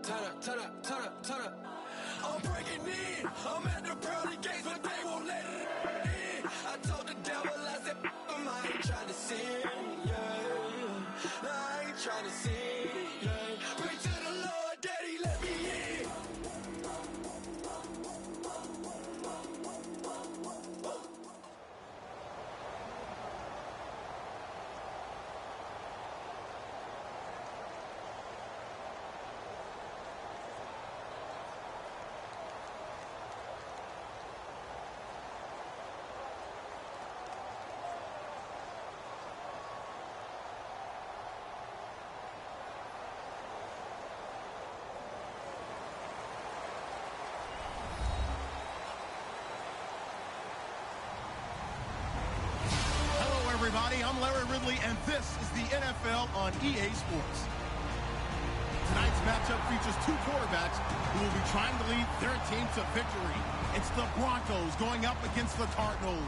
turn up. I'm breaking in. I'm at the pearly gates, but they won't let it in. I told the devil, I said, I ain't trying to sin, yeah. I ain't trying to sin, yeah. Pray to the Lord, Daddy, let me in. Everybody, I'm Larry Ridley, and this is the NFL on EA Sports. Tonight's matchup features two quarterbacks who will be trying to lead their team to victory. It's the Broncos going up against the Cardinals.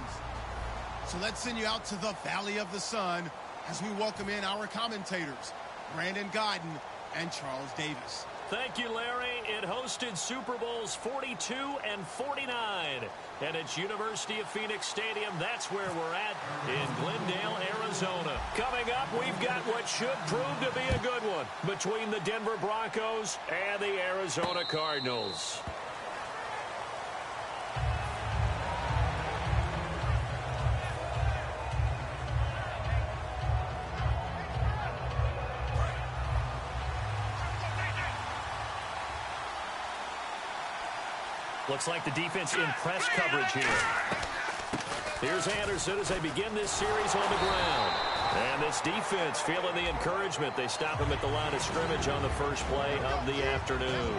So let's send you out to the Valley of the Sun as we welcome in our commentators, Brandon Godden and Charles Davis. Thank you, Larry. It hosted Super Bowls 42 and 49. And it's University of Phoenix Stadium. That's where we're at in Glendale, Arizona. Coming up, we've got what should prove to be a good one between the Denver Broncos and the Arizona Cardinals. Looks like the defense in press coverage here. Here's Anderson as they begin this series on the ground. And this defense feeling the encouragement. They stop him at the line of scrimmage on the first play of the afternoon.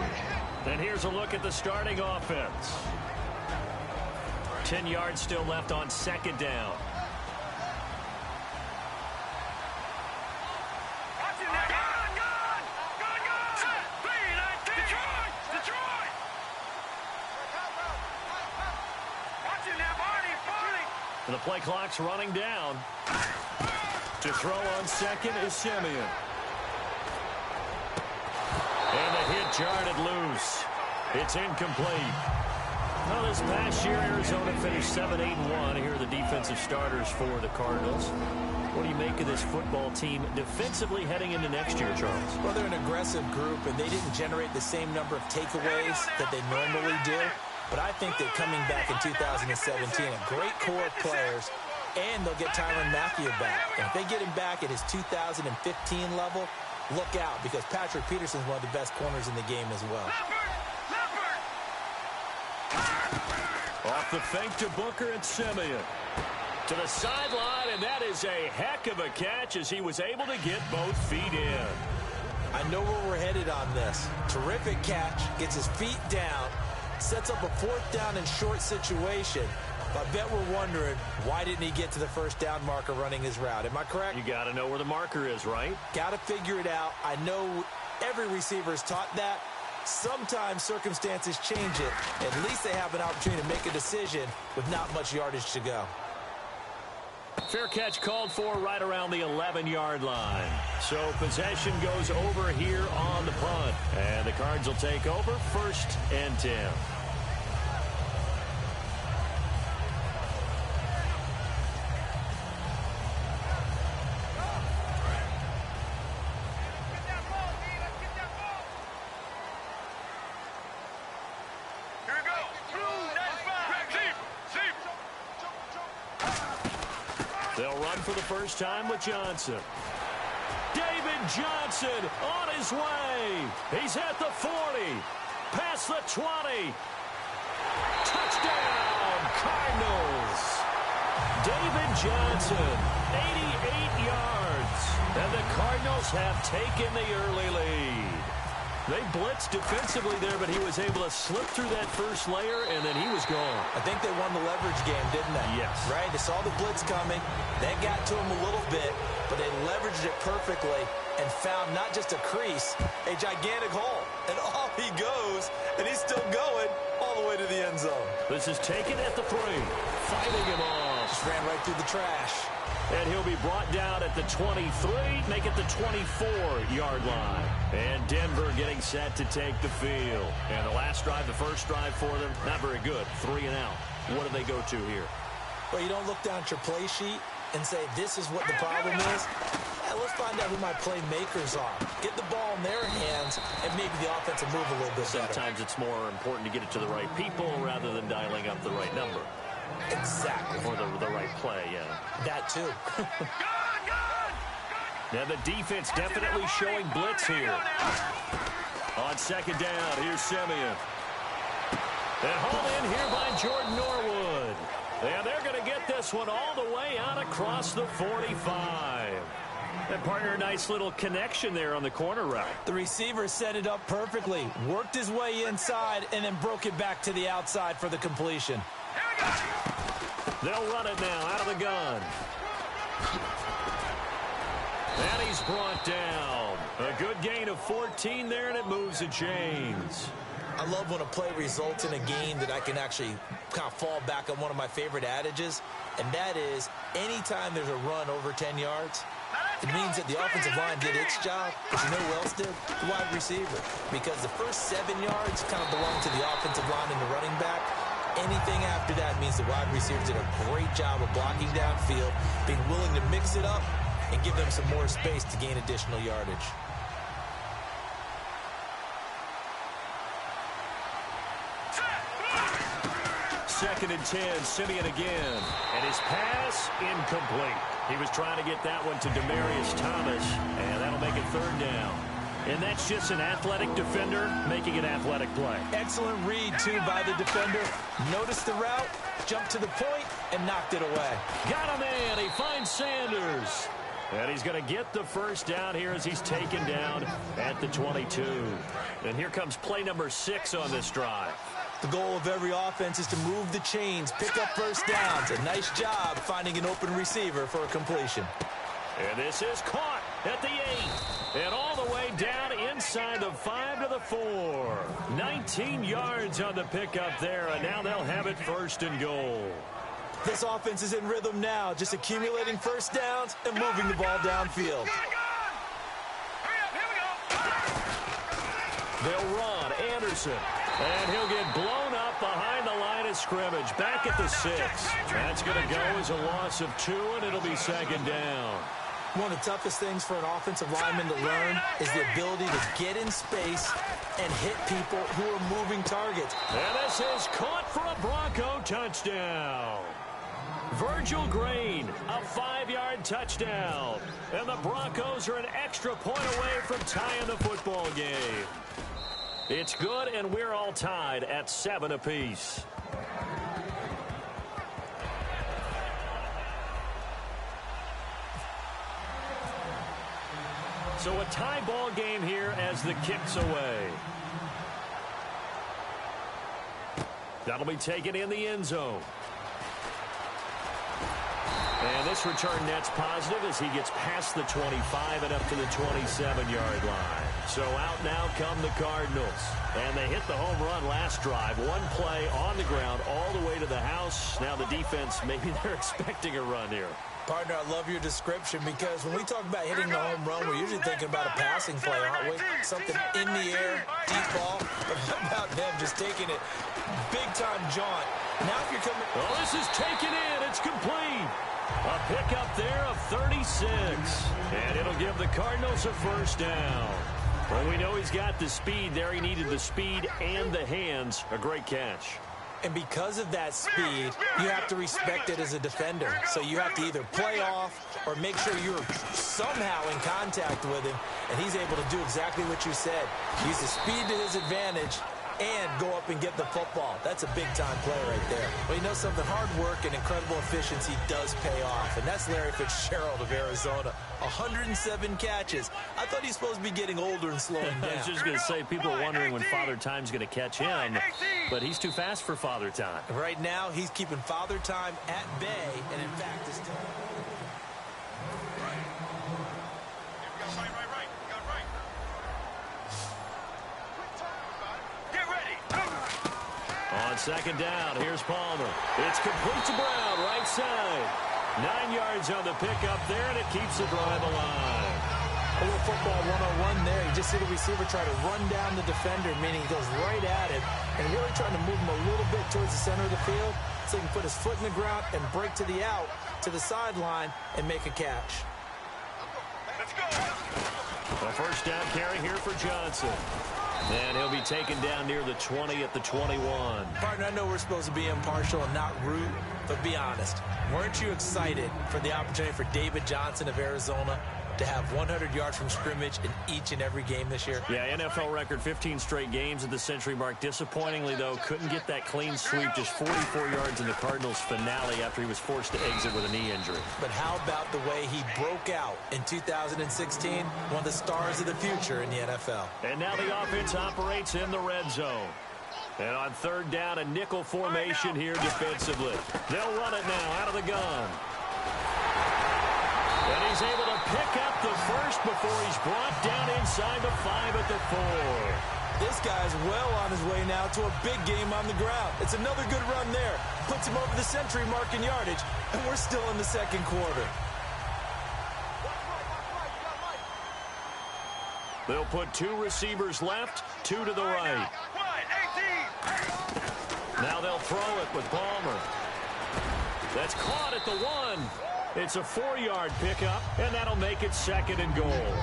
And here's a look at the starting offense. 10 yards still left on second down. And the play clock's running down. To throw on second is Simeon. And the hit jarred it loose. It's incomplete. Well, this past year, Arizona finished 7-8-1. Here are the defensive starters for the Cardinals. What do you make of this football team defensively heading into next year, Charles? Well, they're an aggressive group, and they didn't generate the same number of takeaways that they normally do. But I think that coming back in 2017, a great core of players, and they'll get Tyrann Mathieu back. And if they get him back at his 2015 level, look out, because Patrick Peterson's one of the best corners in the game as well. Off the fake to Booker and Simeon. To the sideline, and that is a heck of a catch as he was able to get both feet in. I know where we're headed on this. Terrific catch, gets his feet down, sets up a fourth down and short situation. I bet we're wondering, why didn't he get to the first down marker running his route? Am I correct? You got to know where the marker is, right? Got to figure it out. I know every receiver is taught that. Sometimes circumstances change it. At least they have an opportunity to make a decision with not much yardage to go. Fair catch called for right around the 11-yard line. So possession goes over here on the punt. And the Cards will take over 1st and 10. They'll run for the first time with Johnson. David Johnson on his way. He's at the 40. Past the 20. Touchdown, Cardinals. David Johnson, 88 yards. And the Cardinals have taken the early lead. They blitzed defensively there, but he was able to slip through that first layer, and then he was gone. I think they won the leverage game, didn't they? Yes. Right? They saw the blitz coming. That got to him a little bit, but they leveraged it perfectly and found not just a crease, a gigantic hole. And off he goes, and he's still going all the way to the end zone. This is taken at the 3. Fighting him off. Just ran right through the trash. And he'll be brought down at the 23, make it the 24-yard line. And Denver getting set to take the field. And the last drive, the first drive for them, not very good. 3 and out. What do they go to here? Well, you don't look down at your play sheet and say, this is what the problem is. Yeah, let's find out who my playmakers are. Get the ball in their hands, and maybe the offense will move a little bit better. Sometimes it's more important to get it to the right people rather than dialing up the right number. Exactly. Or the right play, yeah. That too. Now the defense definitely showing blitz here. On second down, here's Simeon. And hauled in here by Jordan Norwood. And they're going to get this one all the way out across the 45. And partner, a nice little connection there on the corner route. The receiver set it up perfectly, worked his way inside, and then broke it back to the outside for the completion. They'll run it now out of the gun. And he's brought down. A good gain of 14 there, and it moves the chains. I love when a play results in a gain that I can actually kind of fall back on one of my favorite adages, and that is anytime there's a run over 10 yards, it means that the offensive line did its job, but you know who else did? The wide receiver. Because the first 7 yards kind of belong to the offensive line and the running back. Anything after that means the wide receiver did a great job of blocking downfield, being willing to mix it up, and give them some more space to gain additional yardage. Second and 10, Simeon again. And his pass, incomplete. He was trying to get that one to Demaryius Thomas, and that'll make it third down. And that's just an athletic defender making an athletic play. Excellent read, too, by the defender. Noticed the route, jumped to the point, and knocked it away. Got a man. He finds Sanders. And he's going to get the first down here as he's taken down at the 22. And here comes play number 6 on this drive. The goal of every offense is to move the chains, pick up first downs. A nice job finding an open receiver for a completion. And this is caught at the 8. And all the way down inside the 5 to the 4. 19 yards on the pickup there, and now they'll have it first and goal. This offense is in rhythm now, just accumulating first downs and moving the ball downfield. They'll run Anderson. And he'll get blown up behind the line of scrimmage. Back at the 6. That's going to go as a loss of 2, and it'll be second down. One of the toughest things for an offensive lineman to learn is the ability to get in space and hit people who are moving targets. And this is caught for a Bronco touchdown. Virgil Green, a 5-yard touchdown. And the Broncos are an extra point away from tying the football game. It's good, and we're all tied at 7 apiece. So a tie ball game here as the kick's away. That'll be taken in the end zone. And this return net's positive as he gets past the 25 and up to the 27-yard line. So out now come the Cardinals. And they hit the home run last drive. One play on the ground all the way to the house. Now the defense, maybe they're expecting a run here. Partner, I love your description because when we talk about hitting the home run, we're usually thinking about a passing play, aren't we? Something in the air, deep ball. But how about them just taking it big-time jaunt? Now if you're coming... Oh, this is taken in. It's complete. A pickup there of 36. And it'll give the Cardinals a first down. Well, we know he's got the speed there. He needed the speed and the hands. A great catch. And because of that speed, you have to respect it as a defender. So you have to either play off or make sure you're somehow in contact with him. And he's able to do exactly what you said. Use the speed to his advantage and go up and get the football. That's a big-time play right there. Well, you know something? Hard work and incredible efficiency does pay off. And that's Larry Fitzgerald of Arizona. 107 catches. I thought he's supposed to be getting older and slowing down. I was just going to say, people are wondering when Father Time's going to catch him. But he's too fast for Father Time. Right now, he's keeping Father Time at bay. And, in fact, is... On second down, here's Palmer. It's complete to Brown, right side. 9 yards on the pickup there, and it keeps the drive alive. A little football 101 there. You just see the receiver try to run down the defender, meaning he goes right at it, and really trying to move him a little bit towards the center of the field so he can put his foot in the ground and break to the out, to the sideline, and make a catch. Let's go. A first down carry here for Johnson. And he'll be taken down near the 20 at the 21. Partner, I know we're supposed to be impartial and not root, but be honest. Weren't you excited for the opportunity for David Johnson of Arizona to have 100 yards from scrimmage in each and every game this year? Yeah, NFL record 15 straight games at the century mark. Disappointingly, though, couldn't get that clean sweep, just 44 yards in the Cardinals' finale after he was forced to exit with a knee injury. But how about the way he broke out in 2016? One of the stars of the future in the NFL. And now the offense operates in the red zone. And on third down, a nickel formation here defensively. They'll run it now out of the gun. And he's able to pick up the first before he's brought down inside the 5 at the 4. This guy's well on his way now to a big game on the ground. It's another good run there. Puts him over the century mark in yardage, and we're still in the second quarter. They'll put 2 receivers left, 2 to the right. Now they'll throw it with Palmer. That's caught at the 1. It's a 4-yard pickup, and that'll make it second and goal.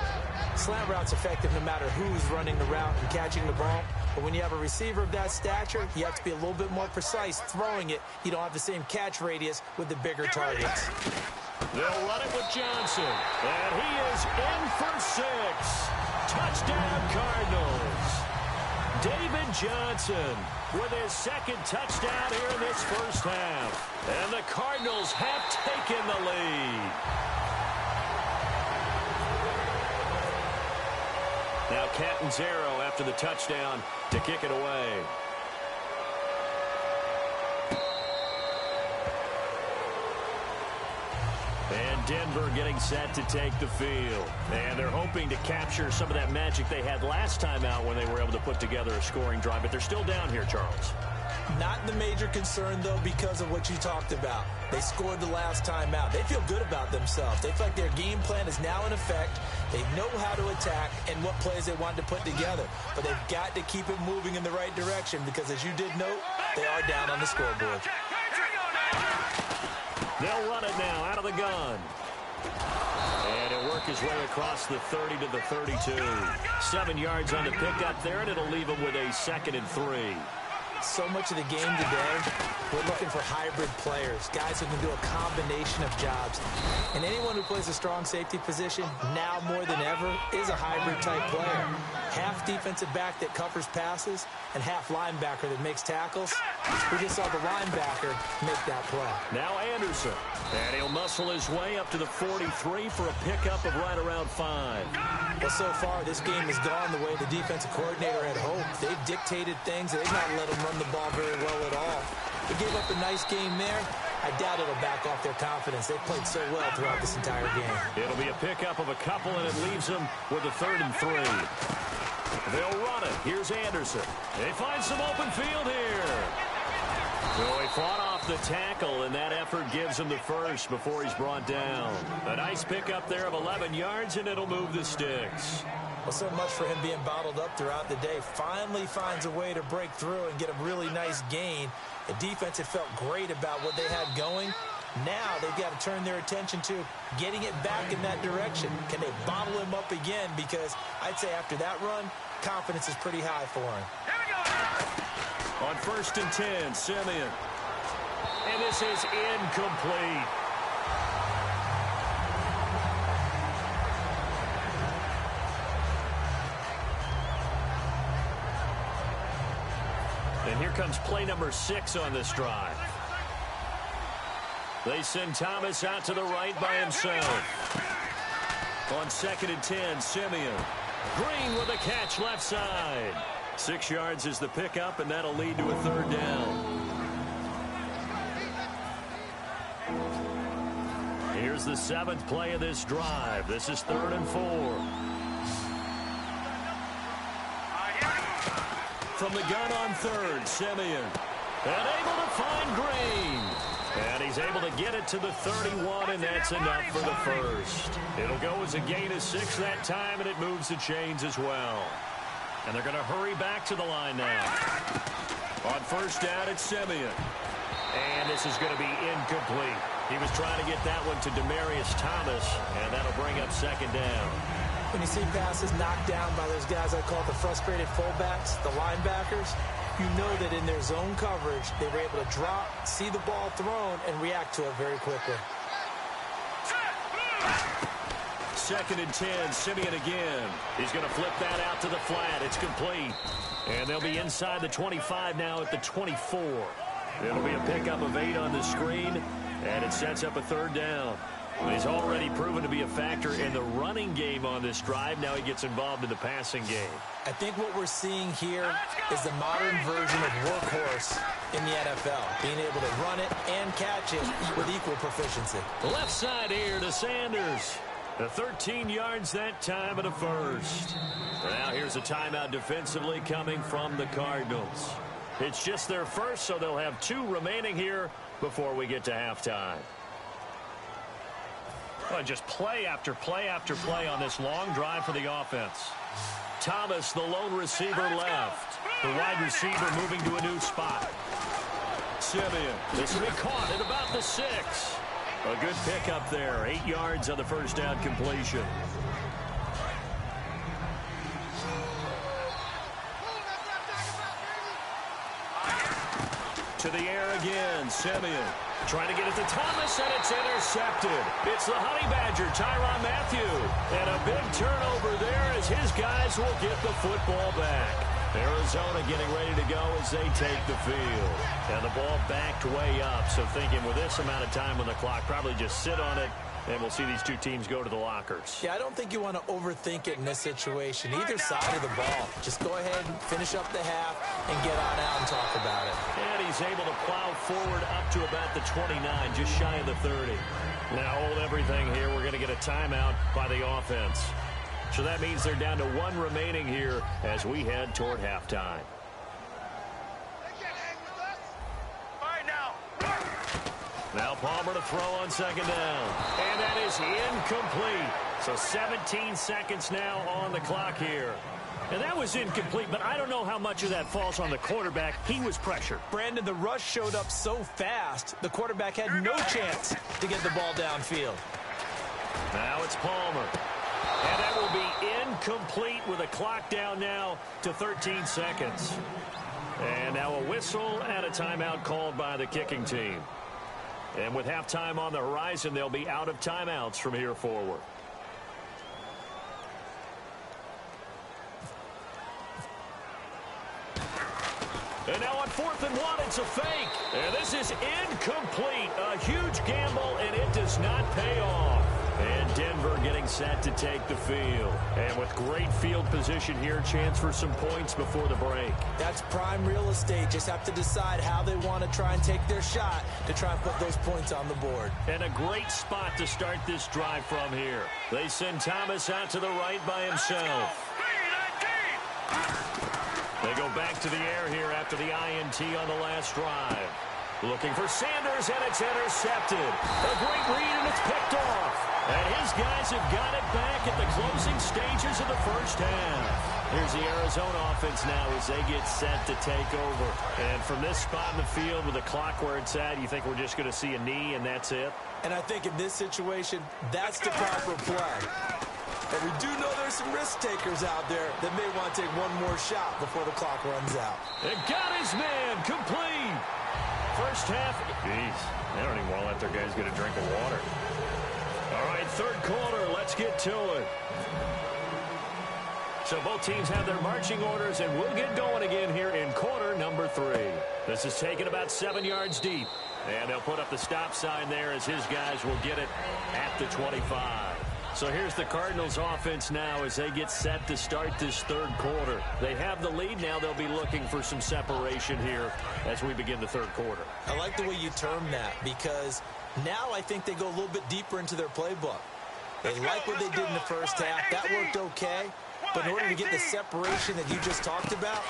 Slant route's effective no matter who's running the route and catching the ball. But when you have a receiver of that stature, you have to be a little bit more precise throwing it. You don't have the same catch radius with the bigger targets. They'll run it with Johnson. And he is in for 6. Touchdown, Cardinals. David Johnson with his second touchdown here in this first half. And the Cardinals have taken the lead. Now Catanzaro after the touchdown to kick it away. And Denver getting set to take the field. And they're hoping to capture some of that magic they had last time out when they were able to put together a scoring drive. But they're still down here, Charles. Not the major concern, though, because of what you talked about. They scored the last time out. They feel good about themselves. They feel like their game plan is now in effect. They know how to attack and what plays they want to put together. But they've got to keep it moving in the right direction because, as you did note, they are down on the scoreboard. They'll run it now out of the gun. And it'll work his way across the 30 to the 32. 7 yards on the pickup there, and it'll leave him with a 2nd and 3. So much of the game today, we're looking for hybrid players, guys who can do a combination of jobs. And anyone who plays a strong safety position, now more than ever, is a hybrid-type player. Half defensive back that covers passes, and half linebacker that makes tackles. We just saw the linebacker make that play. Now Anderson. And he'll muscle his way up to the 43 for a pickup of right around 5. Well, so far, this game has gone the way the defensive coordinator had hoped. They've dictated things. They've not let them run the ball very well at all. They gave up a nice game there. I doubt it'll back off their confidence. They've played so well throughout this entire game. It'll be a pickup of a couple, and it leaves them with a 3rd and 3. They'll run it. Here's Anderson. They find some open field here. So he fought off the tackle, and that effort gives him the first before he's brought down. A nice pickup there of 11 yards, and it'll move the sticks. Well, so much for him being bottled up throughout the day. Finally finds a way to break through and get a really nice gain. The defense had felt great about what they had going. Now they've got to turn their attention to getting it back in that direction. Can they bottle him up again? Because I'd say after that run, confidence is pretty high for him. On 1st and 10, Simeon. And this is incomplete. And here comes play number 6 on this drive. They send Thomas out to the right by himself. On 2nd and 10, Simeon. Green with a catch left side. 6 yards is the pickup, and that'll lead to a 3rd down. Here's the 7th play of this drive. This is 3rd and 4. From the gun on 3rd, Simeon. And able to find Green. And he's able to get it to the 31, and that's enough for the first. It'll go as a gain of 6 that time, and it moves the chains as well. And they're going to hurry back to the line now. On first down, it's Simeon. And this is going to be incomplete. He was trying to get that one to Demaryius Thomas, and that'll bring up second down. When you see passes knocked down by those guys I call the frustrated fullbacks, the linebackers, you know that in their zone coverage, they were able to drop, see the ball thrown, and react to it very quickly. Second and 10, Simeon again. He's going to flip that out to the flat. It's complete. And they'll be inside the 25 now at the 24. It'll be a pickup of 8 on the screen, and it sets up a third down. He's already proven to be a factor in the running game on this drive. Now he gets involved in the passing game. I think what we're seeing here is the modern version of workhorse in the NFL, being able to run it and catch it with equal proficiency. Left side here to Sanders. The 13 yards that time and a first. Now here's a timeout defensively coming from the Cardinals. It's just their first, so they'll have 2 remaining here before we get to halftime. Well, just play after play after play on this long drive for the offense. Thomas, the lone receiver, left. The wide receiver moving to a new spot. Simeon, this will be caught at about the 6. A good pickup there. 8 yards on the first down completion. To the air again, Simeon. Trying to get it to Thomas, and it's intercepted. It's the Honey Badger, Tyrann Mathieu. And a big turnover there as his guys will get the football back. Arizona getting ready to go as they take the field. And the ball backed way up, so thinking with this amount of time on the clock, probably just sit on it, and we'll see these 2 teams go to the lockers. Yeah, I don't think you want to overthink it in this situation. Either side of the ball. Just go ahead and finish up the half and get on out and talk about it. And he's able to plow forward up to about the 29, just shy of the 30. Now hold everything here. We're going to get a timeout by the offense. So that means they're down to 1 remaining here as we head toward halftime. Now Palmer to throw on second down. And that is incomplete. So 17 seconds now on the clock here. And that was incomplete, but I don't know how much of that falls on the quarterback. He was pressured. Brandon, the rush showed up so fast, the quarterback had no chance to get the ball downfield. Now it's Palmer. And that will be incomplete with a clock down now to 13 seconds. And now a whistle and a timeout called by the kicking team. And with halftime on the horizon, they'll be out of timeouts from here forward. And now on 4th and 1, it's a fake. And this is incomplete. A huge gamble, and it does not pay off. And Denver getting set to take the field. And with great field position here, chance for some points before the break. That's prime real estate. Just have to decide how they want to try and take their shot to try and put those points on the board. And a great spot to start this drive from here. They send Thomas out to the right by himself. They go back to the air here after the INT on the last drive. Looking for Sanders, and it's intercepted. A great read, and it's picked off. And his guys have got it back at the closing stages of the first half. Here's the Arizona offense now as they get set to take over. And from this spot in the field with the clock where it's at, you think we're just going to see a knee and that's it? And I think in this situation, that's the proper play. But we do know there's some risk takers out there that may want to take one more shot before the clock runs out. It got his man complete. First half. Jeez, they don't even want to let their guys get a drink of water. All right, third quarter. Let's get to it. So both teams have their marching orders, and we'll get going again here in quarter number 3. This is taken about 7 yards deep. And they'll put up the stop sign there as his guys will get it at the 25. So here's the Cardinals offense now as they get set to start this third quarter. They have the lead. Now they'll be looking for some separation here as we begin the third quarter. I like the way you term that because now I think they go a little bit deeper into their playbook. They like what they did in the first half. That worked okay. But in order to get the separation that you just talked about,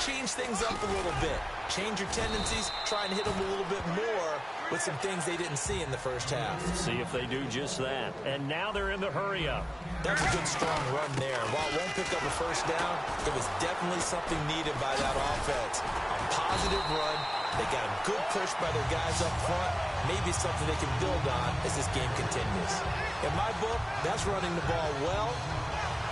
change things up a little bit. Change your tendencies, try and hit them a little bit more with some things they didn't see in the first half. See if they do just that. And now they're in the hurry-up. That's a good, strong run there. While it won't pick up a first down, it was definitely something needed by that offense. A positive run. They got a good push by their guys up front. Maybe something they can build on as this game continues. In my book, that's running the ball well,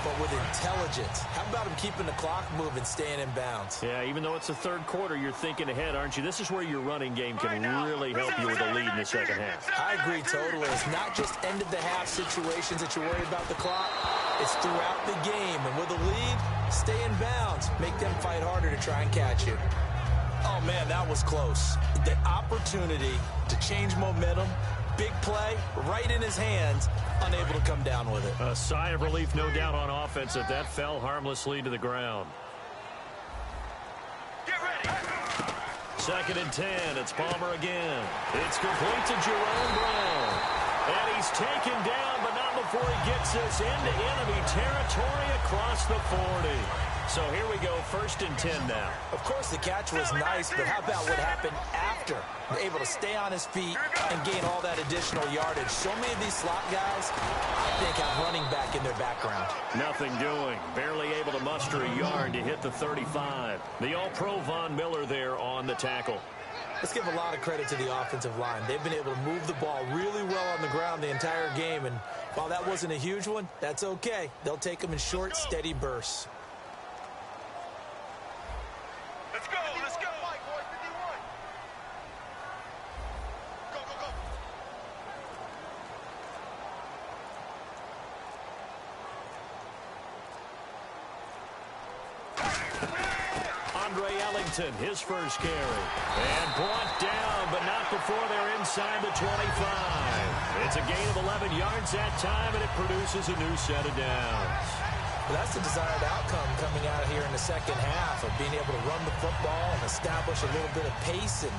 but with intelligence. How about him keeping the clock moving, staying in bounds? Yeah, even though it's the third quarter, you're thinking ahead, aren't you? This is where your running game can really help you with a lead in the second half. I agree totally. It's not just end-of-the-half situations that you're worried about the clock. It's throughout the game. And with a lead, stay in bounds. Make them fight harder to try and catch you. Oh, man, that was close. The opportunity to change momentum, big play, right in his hands, unable to come down with it. A sigh of relief, no doubt, on offense that fell harmlessly to the ground. Get ready. 2nd and 10. It's Palmer again. It's complete to Jerome Brown. And he's taken down, but not before he gets this into enemy territory across the 40. So here we go, 1st and 10 now. Of course, the catch was nice, but how about what happened after? Able to stay on his feet and gain all that additional yardage. So many of these slot guys, I think, have running back in their background. Nothing doing. Barely able to muster a yard to hit the 35. The All-Pro Von Miller there on the tackle. Let's give a lot of credit to the offensive line. They've been able to move the ball really well on the ground the entire game, and while that wasn't a huge one, that's okay. They'll take them in short, steady bursts. Let's go. Let's go. Boy, 51. Go, go, go. Andre Ellington, his first carry. And brought down, but not before they're inside the 25. It's a gain of 11 yards that time, and it produces a new set of downs. Well, that's the desired outcome coming out of here in the second half, of being able to run the football and establish a little bit of pace and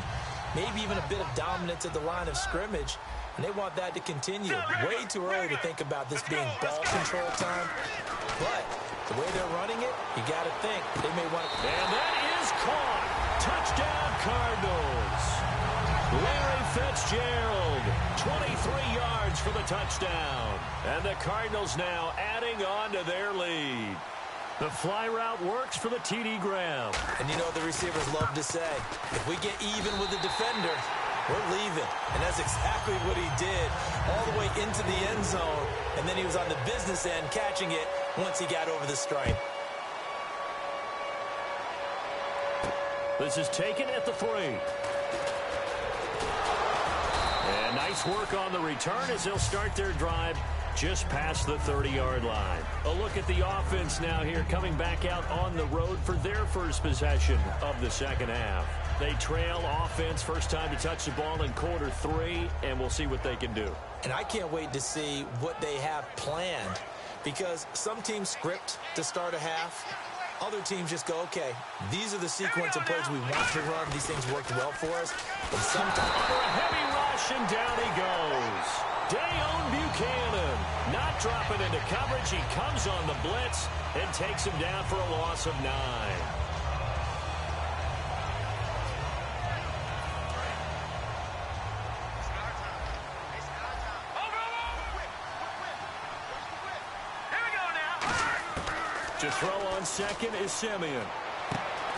maybe even a bit of dominance at the line of scrimmage. And they want that to continue. Way too early to think about this being ball control time. But the way they're running it, you got to think they may want to. And that is caught. Touchdown, Cardinals. Larry Fitzgerald, 23 yards for the touchdown. And the Cardinals now adding on to their lead. The fly route works for the TD Graham. And you know what the receivers love to say? If we get even with the defender, we're leaving. And that's exactly what he did, all the way into the end zone. And then he was on the business end catching it once he got over the stripe. This is taken at the 3. And nice work on the return as they'll start their drive just past the 30-yard line. A look at the offense now here, coming back out on the road for their first possession of the second half. They trail offense, first time to touch the ball in quarter 3, and we'll see what they can do. And I can't wait to see what they have planned, because some teams script to start a half. Other teams just go, okay, these are the sequence of plays we want to run. These things worked well for us. But sometimes under a heavy rush, and down he goes. Dayon Buchanan not dropping into coverage. He comes on the blitz and takes him down for a loss of 9. To throw on second is Simeon.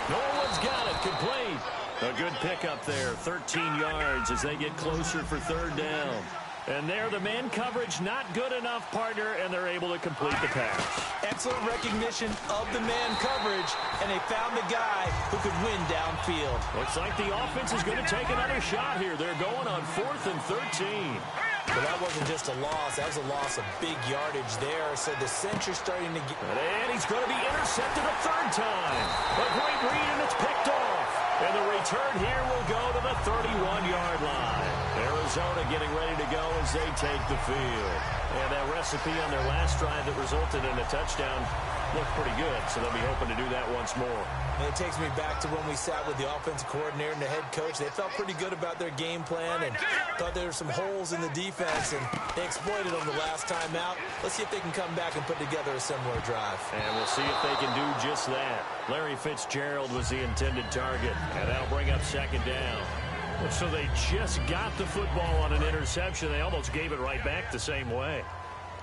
Norwood's got it, complete. A good pickup there, 13 yards as they get closer for third down. And there, the man coverage not good enough, partner, and they're able to complete the pass. Excellent recognition of the man coverage, and they found the guy who could win downfield. Looks like the offense is going to take another shot here. They're going on 4th and 13. But that wasn't just a loss. That was a loss of big yardage there. So the Century's starting to get... And he's going to be intercepted a third time. A great read, and it's picked off. And the return here will go to the 31-yard line. Arizona getting ready to go as they take the field. And that recipe on their last drive that resulted in a touchdown looked pretty good, so they'll be hoping to do that once more. And it takes me back to when we sat with the offensive coordinator and the head coach. They felt pretty good about their game plan and thought there were some holes in the defense, and they exploited them the last time out. Let's see if they can come back and put together a similar drive. And we'll see if they can do just that. Larry Fitzgerald was the intended target, and that'll bring up second down. So they just got the football on an interception. They almost gave it right back the same way.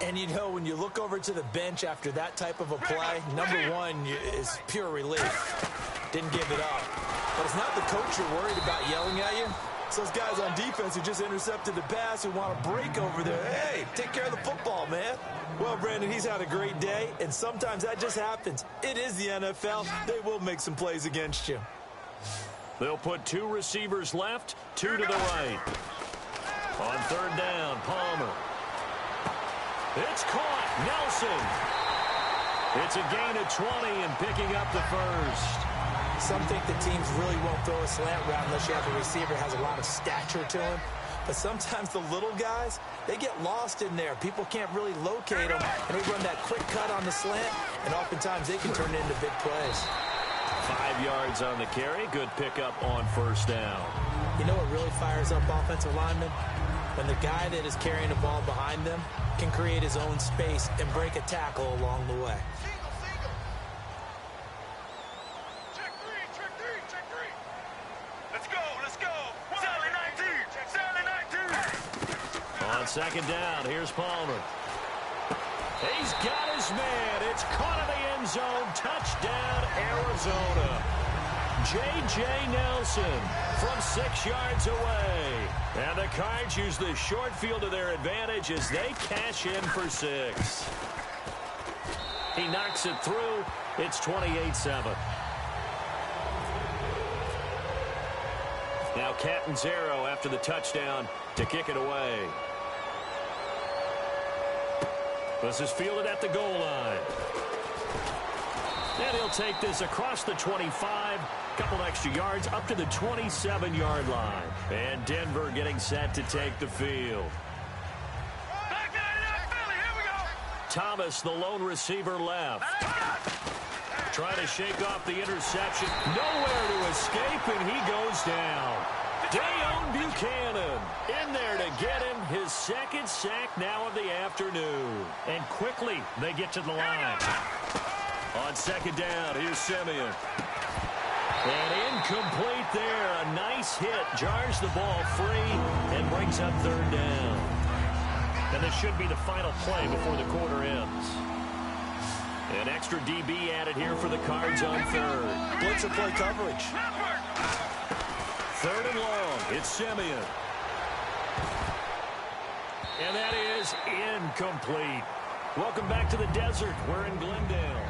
And, you know, when you look over to the bench after that type of a play, number one is pure relief. Didn't give it up. But it's not the coach you're worried about yelling at you. It's those guys on defense who just intercepted the pass who want to break over there. Hey, take care of the football, man. Well, Brandon, he's had a great day, and sometimes that just happens. It is the NFL. They will make some plays against you. They'll put two receivers left, two to the right. On third down, Palmer. It's caught. Nelson. It's a gain of 20 and picking up the first. Some think the teams really won't throw a slant route unless you have a receiver who has a lot of stature to him. But sometimes the little guys, they get lost in there. People can't really locate them, and they run that quick cut on the slant, and oftentimes they can turn it into big plays. 5 yards on the carry. Good pickup on first down. You know what really fires up offensive linemen? When the guy that is carrying the ball behind them can create his own space and break a tackle along the way. Check three. Let's go. Sally 19. On second down, here's Palmer. He's got his man. It's caught in the end zone. Touchdown, Arizona. J.J. Nelson from 6 yards away. And the Cards use the short field to their advantage as they cash in for 6. He knocks it through. It's 28-7. Now Catanzaro after the touchdown to kick it away. This is fielded at the goal line. And he'll take this across the 25. Couple extra yards up to the 27-yard line. And Denver getting set to take the field. Thomas, the lone receiver, left. Trying to shake off the interception. Nowhere to escape, and he goes down. Dayon Buchanan in there to get him his second sack now of the afternoon. And quickly they get to the line. On second down, here's Simeon. And incomplete there. A nice hit. Jars the ball free and brings up third down. And this should be the final play before the quarter ends. An extra DB added here for the Cards on third. Blitzer play coverage. Third and long. It's Simeon. And that is incomplete. Welcome back to the desert. We're in Glendale.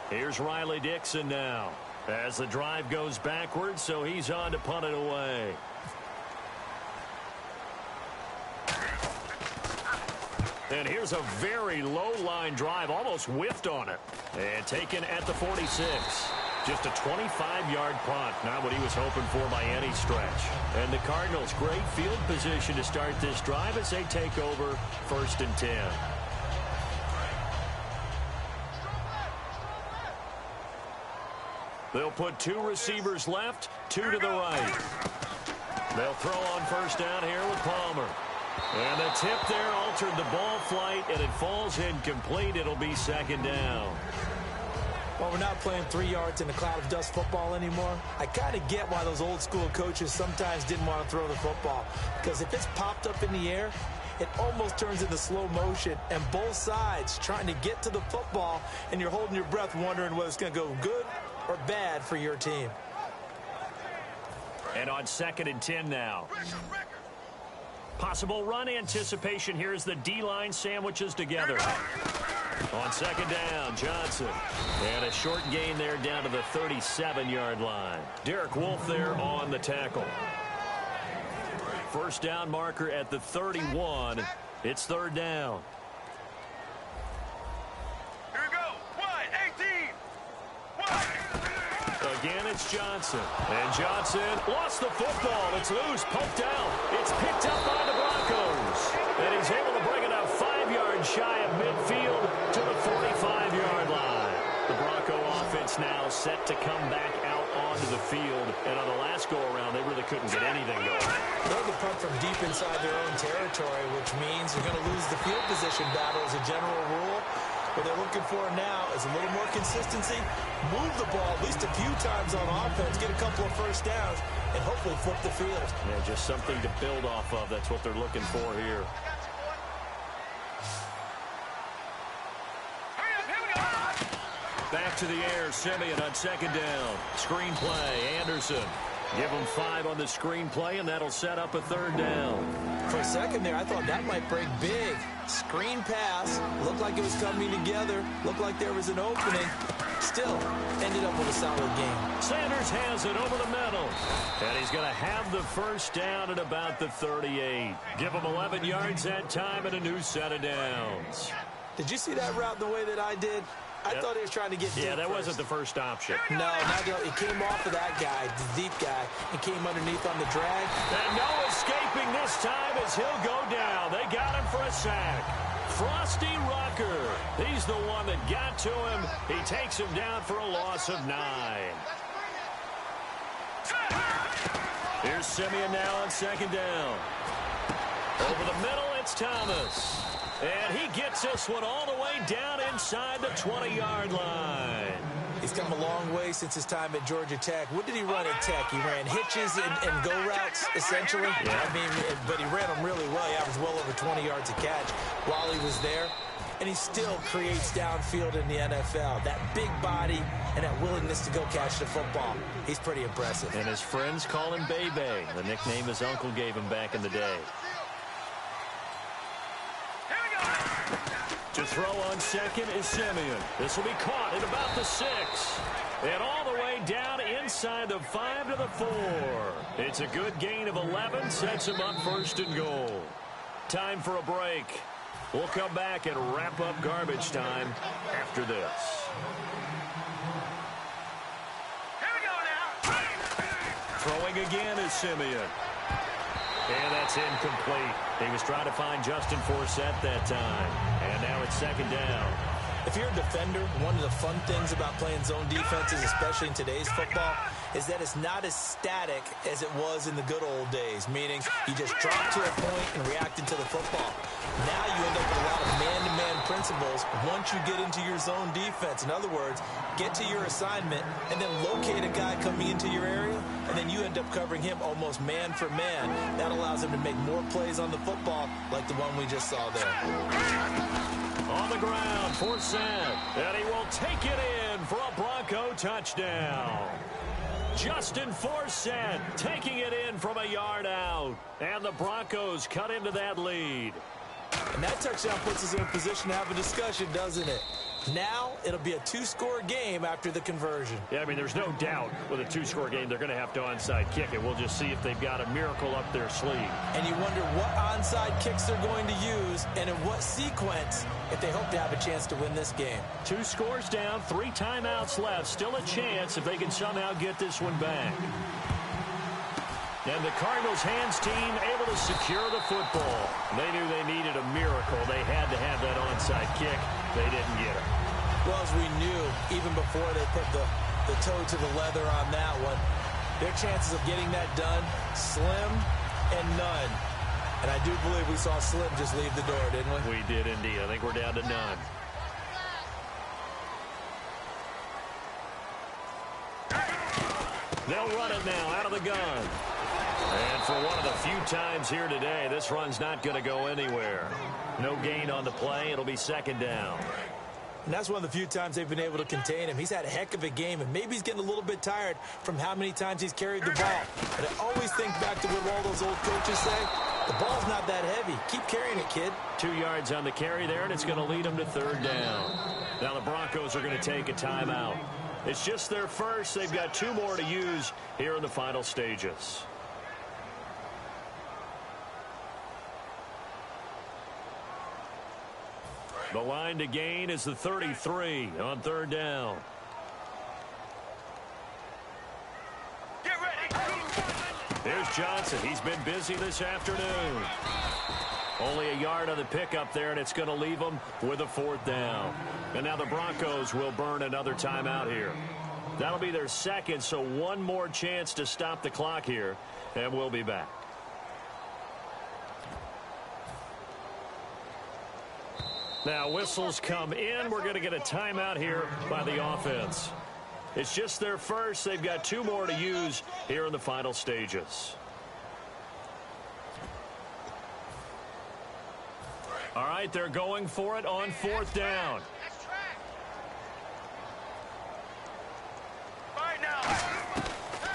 Here's Riley Dixon now. As the drive goes backwards, so he's on to punt it away. And here's a very low-line drive, almost whiffed on it. And taken at the 46. Just a 25-yard punt, not what he was hoping for by any stretch. And the Cardinals, great field position to start this drive as they take over 1st and 10. They'll put two receivers left, two to the right. They'll throw on first down here with Palmer. And the tip there altered the ball flight, and it falls incomplete. It'll be second down. Well, we're not playing 3 yards in a cloud of dust football anymore. I kind of get why those old school coaches sometimes didn't want to throw the football. Because if it's popped up in the air, it almost turns into slow motion, and both sides trying to get to the football, and you're holding your breath wondering whether it's going to go good or bad for your team. And on 2nd and 10 now. Possible run anticipation here as the D-line sandwiches together. On second down, Johnson. And a short gain there down to the 37-yard line. Derek Wolfe there on the tackle. First down marker at the 31. It's third down. it's Johnson. And Johnson lost the football. It's loose, poked out. It's picked up by the Broncos. And he's able to bring it up 5 yards shy of midfield to the 45-yard line. The Bronco offense now set to come back out onto the field. And on the last go-around, they really couldn't get anything going. They're the punt from deep inside their own territory, which means they're going to lose the field position battle as a general rule. What they're looking for now is a little more consistency, move the ball at least a few times on offense, get a couple of first downs, and hopefully flip the field. Yeah, just something to build off of. That's what they're looking for here. Back to the air, Simeon on second down. Screen play, Anderson. Give them 5 on the screen play, and that'll set up a third down. For a second there, I thought that might break big. Screen pass, looked like it was coming together, looked like there was an opening. Still, ended up with a solid game. Sanders has it over the middle. And he's going to have the first down at about the 38. Give him 11 yards that time and a new set of downs. Did you see that route the way that I did? I thought he was trying to get deep. Yeah, that first. wasn't the first option. No, it came off of that guy, the deep guy, and came underneath on the drag. And no escaping this time as he'll go down. They got him for a sack. Frosty Rucker. He's the one that got to him. He takes him down for a loss of 9. Here's Simeon now on second down. Over the middle, it's Thomas. And he gets this one all the way down inside the 20-yard line. He's come a long way since his time at Georgia Tech. What did he run at Tech? He ran hitches and go routes, essentially. Yeah. I mean, but he ran them really well. He averaged well over 20 yards a catch while he was there. And he still creates downfield in the NFL. That big body and that willingness to go catch the football. He's pretty impressive. And his friends call him Bebe, the nickname his uncle gave him back in the day. To throw on second is Simeon. This will be caught at about the 6. And all the way down inside the 5 to the 4. It's a good gain of 11. Sets him up first and goal. Time for a break. We'll come back and wrap up garbage time after this. Here we go now. Throwing again is Simeon. And that's incomplete. He was trying to find Justin Forsett that time. And now it's second down. If you're a defender, one of the fun things about playing zone defenses, especially in today's football, is that it's not as static as it was in the good old days, meaning you just drop to a point and react into the football. Now you end up with a lot of man-to-man principles once you get into your zone defense. In other words, get to your assignment and then locate a guy coming into your area, and then you end up covering him almost man for man. That allows him to make more plays on the football like the one we just saw there. On the ground, Forsett, and he will take it in for a Bronco touchdown. Justin Forsett taking it in from a yard out, and the Broncos cut into that lead. And that touchdown puts us in a position to have a discussion, doesn't it? Now it'll be a 2-score game after the conversion. Yeah, I mean, there's no doubt with a 2-score game, they're going to have to onside kick it. We'll just see if they've got a miracle up their sleeve. And you wonder what onside kicks they're going to use and in what sequence if they hope to have a chance to win this game. 2 scores down, 3 timeouts left. Still a chance if they can somehow get this one back. And the Cardinals' hands team able to secure the football. They knew they needed a miracle. They had to have that onside kick. They didn't get it. Well, as we knew, even before they put the toe to the leather on that one, their chances of getting that done, slim and none. And I do believe we saw Slim just leave the door, didn't we? We did indeed. I think we're down to none. They'll run it now out of the gun. And for one of the few times here today, this run's not going to go anywhere. No gain on the play. It'll be second down. And that's one of the few times they've been able to contain him. He's had a heck of a game, and maybe he's getting a little bit tired from how many times he's carried the ball. But I always think back to what all those old coaches say. The ball's not that heavy. Keep carrying it, kid. 2 yards on the carry there, and it's going to lead them to third down. Now the Broncos are going to take a timeout. It's just their first. They've got 2 more to use here in the final stages. The line to gain is the 33 on third down. Johnson. He's been busy this afternoon. Only a yard on the pickup there, and it's going to leave them with a 4th down. And now the Broncos will burn another timeout here. That'll be their second, so one more chance to stop the clock here, and we'll be back. Now whistles come in. We're going to get a timeout here by the offense. It's just their first. They've got 2 more to use here in the final stages. All right, they're going for it on 4th down.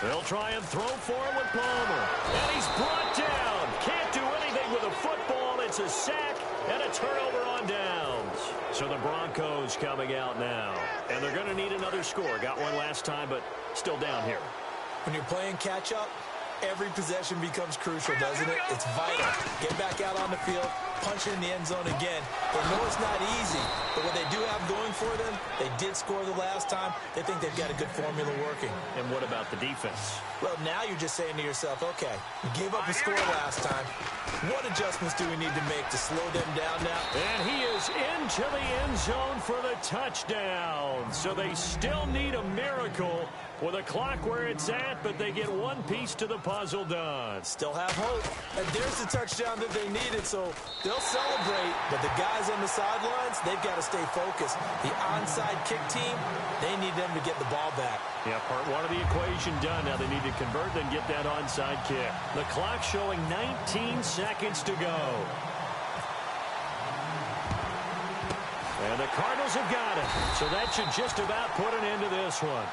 They'll try and throw for him with Palmer. And he's brought down. Can't do anything with a football. It's a sack and a turnover on downs. So the Broncos coming out now. And they're going to need another score. Got one last time, but still down here. When you're playing catch-up, every possession becomes crucial, doesn't it? It's vital. Get back out on the field, punch it in the end zone again. They know it's not easy, but what they do have going for them, they did score the last time. They think they've got a good formula working. And what about the defense? Well, now you're just saying to yourself, okay, you gave up a score last time. What adjustments do we need to make to slow them down now? And he is into the end zone for the touchdown. So they still need a miracle with a clock where it's at, but they get one piece to the puzzle done. Still have hope. And there's the touchdown that they needed, so they'll celebrate. But the guys on the sidelines, they've got to stay focused. The onside kick team, they need them to get the ball back. Yeah, part one of the equation done. Now they need to convert and get that onside kick. The clock showing 19 seconds to go. And the Cardinals have got it. So that should just about put an end to this one.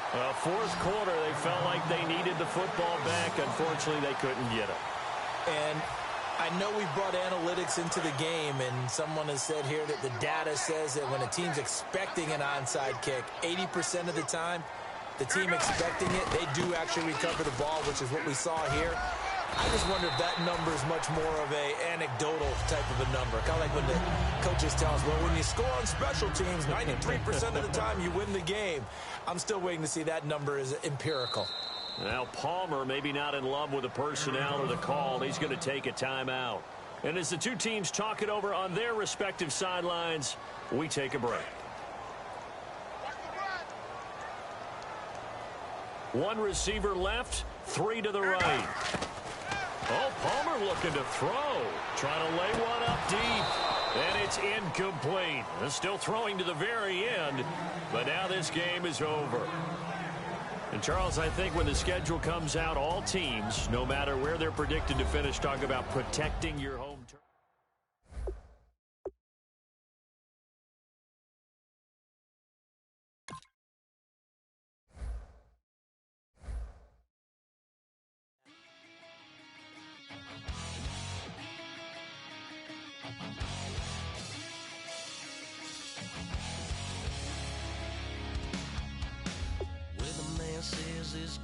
4th quarter, they felt like they needed the football back. Unfortunately, they couldn't get it. And I know we've brought analytics into the game, and someone has said here that the data says that when a team's expecting an onside kick, 80% of the time, the team expecting it, they do actually recover the ball, which is what we saw here. I just wonder if that number is much more of a anecdotal type of a number. Kind of like when the coaches tell us, well, when you score on special teams, 93% of the time you win the game. I'm still waiting to see that number is empirical. Now Palmer maybe not in love with the personnel or the call. He's going to take a timeout. And as the two teams talk it over on their respective sidelines, we take a break. One receiver left, 3 to the right. Oh, Palmer looking to throw. Trying to lay one up deep. And it's incomplete. Still throwing to the very end. But now this game is over. And, Charles, I think when the schedule comes out, all teams, no matter where they're predicted to finish, talk about protecting your home turf. Says it's